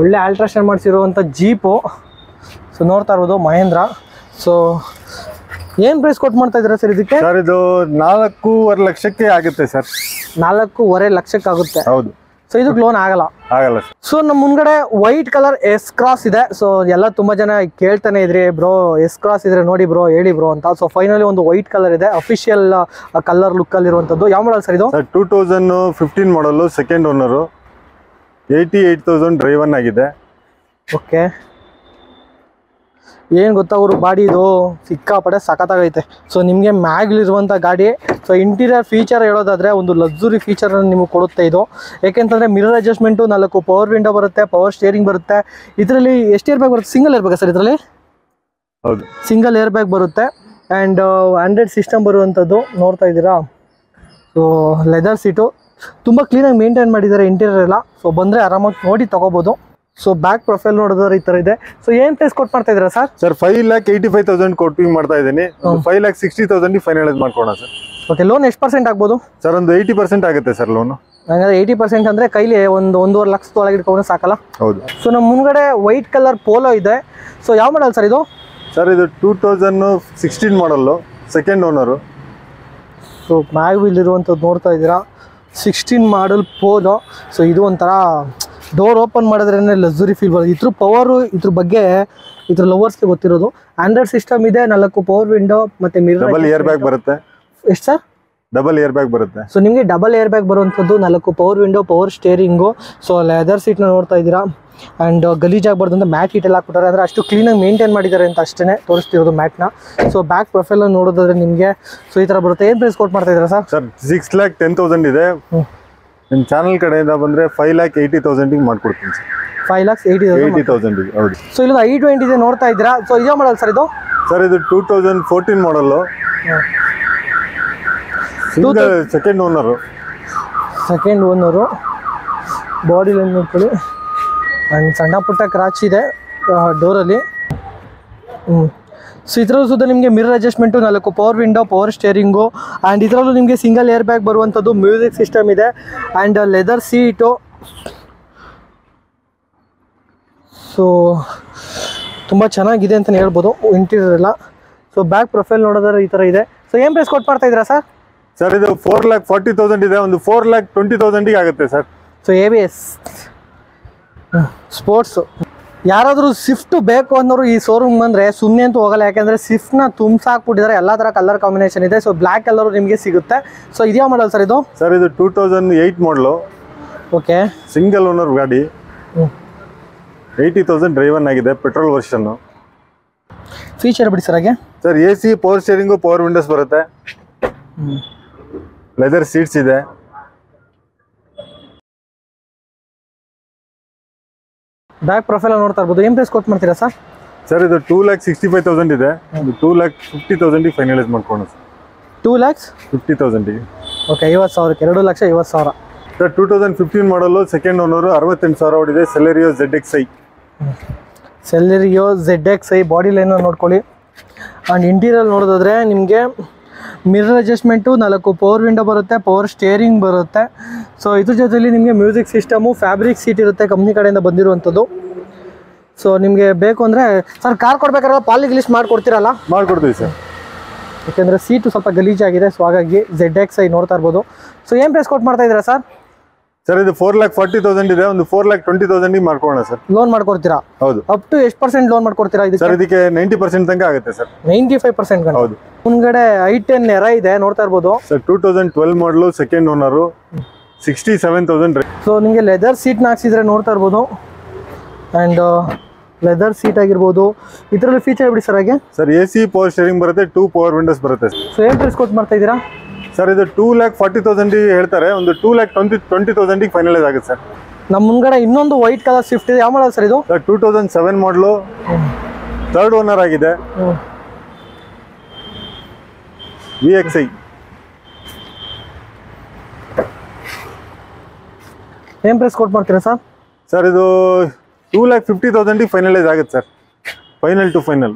ಒಳ್ಳೆ ಆಲ್ಟ್ರೇಷನ್ ಮಾಡಿಸಿರುವಂಥ ಜೀಪು. ಸೊ ನೋಡ್ತಾ ಇರ್ಬೋದು ಮಹೇಂದ್ರ. ಸೊ ಏನು ಪ್ರೈಸ್ ಕೊಟ್ಟು ಮಾಡ್ತಾ ಇದ್ದೀರಾ ಸರ್ ಇದಕ್ಕೆ? ಸರ್ ಇದು 4.5 ಲಕ್ಷಕ್ಕೆ ಆಗುತ್ತೆ ಸರ್. 4.5 ಲಕ್ಷಕ್ಕೆ ಆಗುತ್ತೆ. ಹೌದು. ಸೊ ಇದಕ್ಕೆ ಲೋನ್ ಆಗಲ್ಲ ಸರ್. ಸೊ ನಮ್ಮ ಮುಂದ್ಗಡೆ ವೈಟ್ ಕಲರ್ S ಕ್ರಾಸ್ ಇದೆ. ಸೊ ಎಲ್ಲ ತುಂಬ ಜನ ಕೇಳ್ತಾನೆ ಇದ್ರಿ, ಬ್ರೋ S ಕ್ರಾಸ್ ಇದ್ರೆ ನೋಡಿ ಬ್ರೋ, ಹೇಳಿ ಬ್ರೋ ಅಂತ. ಸೊ ಫೈನಲಿ ಒಂದು ವೈಟ್ ಕಲರ್ ಇದೆ, ಅಫಿಷಿಯಲ್ ಕಲರ್ ಲುಕ್ಕಲ್ಲಿ ಇರುವಂಥದ್ದು. ಯಾವ ಮಾಡಲ್ ಸರ್ ಇದು? ಸರ್ 2015 ಮಾಡಲು 2nd ಓನರು 88,000 ಡ್ರೈವನ್ ಆಗಿದೆ. ಓಕೆ. ಏನು ಗೊತ್ತಾ ಅವರು ಬಾಡಿ ಇದು ಸಿಕ್ಕಾಪಟ್ಟೆ ಸಖತ್ತಾಗೈತೆ. ಸೊ ನಿಮಗೆ ಮ್ಯಾಗ್ಲಿರುವಂಥ ಗಾಡಿ. ಸೊ ಇಂಟೀರಿಯರ್ ಫೀಚರ್ ಹೇಳೋದಾದರೆ ಒಂದು ಲಕ್ಸುರಿ ಫೀಚರನ್ನು ನಿಮಗೆ ಕೊಡುತ್ತೆ ಇದು. ಏಕೆಂತಂದರೆ ಮಿರರ್ ಅಡ್ಜಸ್ಟ್ಮೆಂಟು, 4 ಪವರ್ ವಿಂಡೋ ಬರುತ್ತೆ, ಪವರ್ ಸ್ಟೇರಿಂಗ್ ಬರುತ್ತೆ. ಇದರಲ್ಲಿ ಎಷ್ಟು ಏರ್ ಬ್ಯಾಗ್ ಬರುತ್ತೆ? ಸಿಂಗಲ್ ಏರ್ ಬ್ಯಾಗ ಸರ್ ಇದರಲ್ಲಿ? ಹೌದು, ಸಿಂಗಲ್ ಏರ್ ಬ್ಯಾಗ್ ಬರುತ್ತೆ. ಆ್ಯಂಡ್ ಆಂಡ್ರಾಯ್ಡ್ ಸಿಸ್ಟಮ್ ಬರುವಂಥದ್ದು, ನೋಡ್ತಾ ಇದ್ದೀರಾ. ಸೊ ಲೆದರ್ ಸೀಟು ತುಂಬ ಕ್ಲೀನಾಗಿ ಮೇಂಟೈನ್ ಮಾಡಿದ್ದಾರೆ ಇಂಟೀರಿಯರ್ ಎಲ್ಲ. ಸೊ ಬಂದರೆ ಆರಾಮಾಗಿ ನೋಡಿ ತೊಗೋಬೋದು. ಸೊ ಬ್ಯಾಕ್ ಪ್ರೊಫೈಲ್ ನೋಡಿದ್ರೆ ಈ ಥರ ಇದೆ. ಸೊ ಏನು ಪ್ರೈಸ್ ಕೊಟ್ಟು ಮಾಡ್ತಾ ಇದ್ದೀರಾ ಸರ್? ಸರ್ 5,85,000 ಕೊಟ್ಟು ಮಾಡ್ತಾ ಇದ್ದೀನಿ. 5,60,000 ಫೈನಲೈಸ್ ಮಾಡ್ಕೋಣ ಸರ್. ಓಕೆ. ಲೋನ್ ಎಷ್ಟು % ಆಗ್ಬೋದು ಸರ್? ಒಂದು 80% ಆಗುತ್ತೆ ಸರ್ ಲೋನು. ಹಂಗಾದ್ರೆ 80% ಅಂದರೆ ಕೈಲಿ ಒಂದು 1.5 ಲಕ್ಷದ ಒಳಗೆ ಇಟ್ಕೊಂಡು ಸಾಕಲ್ಲ? ಹೌದು. ಸೊ ನಮ್ಮ ಮುಂದ್ಗಡೆ ವೈಟ್ ಕಲರ್ ಪೋಲೋ ಇದೆ. ಸೊ ಯಾವ ಮಾಡಲ್ ಸರ್ ಇದು? ಸರ್ ಇದು 2016 ಮಾಡಲ್ಲು 2nd owner. So mag wheel ಇರುವಂಥದ್ದು ನೋಡ್ತಾ ಇದ್ದೀರಾ, 16 ಮಾಡಲ್ ಪೋಲೋ. ಸೊ ಇದು ಒಂಥರ ಡೋರ್ ಓಪನ್ ಮಾಡಿದ್ರೆ ಲಕ್ಸುರಿ ಫೀಲ್ ಬರೋದು. ಇದ್ರ ಪವರು, ಇದ್ರ ಬಗ್ಗೆ ಇದ್ರ ಲವರ್ಸ್ಗೆ ಗೊತ್ತಿರೋದು. ಆಂಡ್ರಾಯ್ಡ್ ಸಿಸ್ಟಮ್ ಇದೆ, 4 ಪವರ್ ವಿಂಡೋ ಮತ್ತು ಮಿರರ್. ಡಬಲ್ ಏರ್ ಬ್ಯಾಗ್ ಬರುತ್ತೆ. ಎಷ್ಟು ಸರ್? ಡಬಲ್ ಏರ್ ಬ್ಯಾಗ್ ಬರುತ್ತೆ. ಸೊ ನಿಮಗೆ ಡಬಲ್ ಏರ್ ಬ್ಯಾಗ್ ಬರುವಂಥದ್ದು, 4 power window, power steering. So leather ಸೀಟ್ನ ನೋಡ್ತಾ ಇದ್ದೀರಾ. ಆ್ಯಂಡ್ ಗಲೀಜಾಗಬಾರ್ದು ಅಂತ ಮ್ಯಾಟ್ ಹೀಟ್ ಎಲ್ಲ ಹಾಕ್ಬಿಟ್ಟಾರೆ, ಅಂದರೆ ಅಷ್ಟು ಕ್ಲೀನಾಗಿ ಮೇಂಟೈನ್ ಮಾಡಿದ್ದಾರೆ ಅಂತ ಅಷ್ಟೇ ತೋರಿಸ್ತಿರೋದು ಮ್ಯಾಟ್ನ. ಸೊ ಬ್ಯಾಕ್ ಪ್ರೊಫೈಲನ್ನು ನೋಡೋದಾದ್ರೆ ನಿಮಗೆ ಸೊ ಈ ಥರ ಬರುತ್ತೆ. ಏನು ಪ್ರೈಸ್ ಕೊಟ್ಟು ಮಾಡ್ತಾ ಇದ್ದೀರಾ ಸರ್? ಸರ್ 6,10,000 ಇದೆ. ನಿಮ್ಮ ಚಾನಲ್ ಕಡೆಯಿಂದ ಬಂದರೆ 5,80,000 ಮಾಡ್ಕೊಡ್ತೀನಿ ಸರ್. 5,80,000. ಹೌದು. ಸೊ ಇಲ್ಲೊಂದು i20 ಇದೆ, ನೋಡ್ತಾ ಇದ್ದೀರಾ. ಸೊ ಇದೇ ಮಾಡಲ್ ಸರ್ ಇದು? ಸರ್ ಇದು 2014 ಮಾಡಲ್ಲು, 2nd owner. 2nd owner. Body line ನೋಡ್ಕೊಳ್ಳಿ. ಆ್ಯಂಡ್ ಸಣ್ಣ ಪುಟ್ಟ ಕ್ರಾಚ್ ಇದೆ ಡೋರಲ್ಲಿ. ಸೊ ಇದರಲ್ಲೂ ಸುದ ನಿಮಗೆ mirror adjustment, 4 power window, power steering. And ಇದರಲ್ಲೂ ನಿಮಗೆ ಸಿಂಗಲ್ ಏರ್ ಬ್ಯಾಗ್ ಬರುವಂಥದ್ದು, ಮ್ಯೂಸಿಕ್ ಸಿಸ್ಟಮ್ ಇದೆ, ಆ್ಯಂಡ್ ಲೆದರ್ ಸೀಟು. ಸೊ ತುಂಬ ಚೆನ್ನಾಗಿದೆ ಅಂತಲೇ ಹೇಳ್ಬೋದು ಇಂಟೀರಿಯರ್ ಎಲ್ಲ. ಸೊ ಬ್ಯಾಕ್ ಪ್ರೊಫೈಲ್ ನೋಡೋದಾದ್ರೆ ಈ ಥರ ಇದೆ. ಸೊ ಏನು ಪ್ರೈಸ್ ಕೊಟ್ಟು ಮಾಡ್ತಾ ಇದ್ದೀರಾ ಸರ್? ಸರ್ ಇದು 4,40,000 ಇದೆ. ಒಂದು 4,20,000 ಆಗುತ್ತೆ ಸರ್. So ABS sports. ಯಾರಾದರೂ ಸ್ವಿಫ್ಟ್ ಬೇಕು ಅನ್ನೋರು ಈ ಶೋರೂಮ್ ಬಂದರೆ ಸುಮ್ಮನೆ ಅಂತೂ ಹೋಗಲ್ಲ, ಯಾಕೆಂದರೆ ಸ್ವಿಫ್ಟ್ನ ತುಂಬಿಸಾಕ್ಬಿಟ್ಟಿದ್ದಾರೆ. ಎಲ್ಲ ಥರ ಕಲರ್ ಕಾಂಬಿನೇಷನ್ ಇದೆ. ಸೊ ಬ್ಲ್ಯಾಕ್ ಕಲರು ನಿಮಗೆ ಸಿಗುತ್ತೆ. ಸೊ ಇದ್ಯಾವ ಮಾಡಲ್ ಸರ್ ಇದು? ಸರ್ ಇದು 2008 ಮಾಡಲು. ಓಕೆ, ಸಿಂಗಲ್ ಓನರ್ ಗಾಡಿ. 80,000 ಡ್ರೈವನ್ ಆಗಿದೆ, ಪೆಟ್ರೋಲ್ ವರ್ಷನ್ನು. ಫೀಚರ್ ಬಿಡಿ ಸರ್ ಹಾಗೆ. Sir AC, power steering, power windows ಬರುತ್ತೆ. ಲೆದರ್ ಸೀಟ್ಸ್ ಇದೆ. ಬ್ಯಾಕ್ ಪ್ರೊಫೈಲ್ ನೋಡ್ತಾ ಇರ್ಬೋದು. ಏನು ಪ್ರೈಸ್ ಕೊಟ್ಟು ಮಾಡ್ತೀರಾ ಸರ್? ಸರ್ ಇದು 2,65,000 ಇದೆ. 2,50,000 ಫೈನಲೈಸ್ ಮಾಡ್ಕೊಂಡು ಸರ್. 2,50,000. ಓಕೆ, 50,000ಕ್ಕೆ 2,50,000. ಸರ್ 2015 ಮಾಡಲು, ಸೆಕೆಂಡ್ ಓನರು, 68,000 ಓಡಿದೆ. Celerio ZXi. Celerio ZXi body line ನೋಡ್ಕೊಳ್ಳಿ. ಆ್ಯಂಡ್ ಇಂಟೀರಿಯರ್ ನೋಡೋದಾದ್ರೆ ನಿಮಗೆ ಮಿರರ್ ಅಡ್ಜಸ್ಟ್ಮೆಂಟು, 4 ಪವರ್ ವಿಂಡೋ ಬರುತ್ತೆ, ಪವರ್ ಸ್ಟೇರಿಂಗ್ ಬರುತ್ತೆ. ಸೊ ಇದ್ರ ಜೊತೆಲಿ ನಿಮಗೆ ಮ್ಯೂಸಿಕ್ ಸಿಸ್ಟಮು, ಫ್ಯಾಬ್ರಿಕ್ ಸೀಟ್ ಇರುತ್ತೆ, ಕಂಪ್ನಿ ಕಡೆಯಿಂದ ಬಂದಿರುವಂಥದ್ದು. ಸೊ ನಿಮಗೆ ಬೇಕು ಅಂದರೆ ಸರ್ ಕಾರ್ ಕೊಡ್ಬೇಕಾದ್ರೆ ಪಾಲಿಗೆ ಲಿಸ್ಟ್ ಮಾಡಿಕೊಡ್ತೀರಲ್ಲ? ಮಾಡ್ಕೊಡ್ತೀವಿ ಸರ್. ಯಾಕೆಂದರೆ ಸೀಟು ಸ್ವಲ್ಪ ಗಲೀಜಾಗಿದೆ. ಸೊ ಹಾಗಾಗಿ ZXi ನೋಡ್ತಾ ಇರ್ಬೋದು. ಸೊ ಏನು ಪ್ರೈಸ್ ಕೊಟ್ಟು ಮಾಡ್ತಾ ಇದ್ದೀರಾ ಸರ್? ಸರ್ ಇದು 4,40,000 ಇದೆ. ಒಂದು 4,20,000 ಮಾಡ್ಕೊಳ್ಳೋಣ ಸರ್. ಲೋನ್ ಮಾಡ್ಕೊಡ್ತೀರಾ? ಹೌದು. ಅಪ್ ಟು ಎಷ್ಟು % ಲೋನ್ ಮಾಡ್ಕೊಡ್ತೀರಾ ಇದಕ್ಕೆ? ಸರ್ ಇದಕ್ಕೆ 90% ತನಕ ಆಗುತ್ತೆ ಸರ್. 95%? ಹೌದು. ಮುಂದ್ಗಡೆ i10 ಎರ ಇದೆ, ನೋಡ್ತಾ ಇರ್ಬೋದು. ಸರ್ 2012 ಮಾಡಲು, ಸೆಕೆಂಡ್ ಓನರು, 67,000. ಸೊ ನಿಮಗೆ ಲೆದರ್ ಸೀಟ್ನ ಹಾಕ್ಸಿದ್ರೆ ನೋಡ್ತಾ ಇರ್ಬೋದು. ಆ್ಯಂಡ್ ಲೆದರ್ ಸೀಟ್ ಆಗಿರ್ಬೋದು. ಇದರಲ್ಲಿ ಫೀಚರ್ ಬಿಡಿ ಸರ್ ಹಾಗೆ. ಸರ್ AC, ಪವರ್ ಸ್ಟೇರಿಂಗ್ ಬರುತ್ತೆ, 2 ಪವರ್ ವಿಂಡೋಸ್ ಬರುತ್ತೆ. ಸೊ ಏನು ಪ್ರೈಸ್ ಕೊಟ್ಟು ಮಾಡ್ತಾ ಇದ್ದೀರಾ? ಸರ್ ಇದು 2,40,000 ಹೇಳ್ತಾರೆ. ಒಂದು 2,20,000 ಫೈನಲೈಸ್ ಆಗುತ್ತೆ ಸರ್. ನಮ್ಮ ಮುಂದ್ಗಡೆ ಇನ್ನೊಂದು ವೈಟ್ ಕಲರ್ ಸ್ವಿಫ್ಟ್ ಇದೆ. ಯಾವ ಮಾಡಲ್ ಸರ್ ಇದು? ಸರ್ 2007 ಮಾಡಲು, ಥರ್ಡ್ ಓನರ್ ಆಗಿದೆ. VXi. ಏನು ಪ್ರೈಸ್ ಕೊಟ್ಟು ಮಾಡ್ತೀರಾ ಸರ್? ಸರ್ ಇದು 2,50,000 ಫೈನಲೈಸ್ ಆಗುತ್ತೆ ಸರ್. Final to final.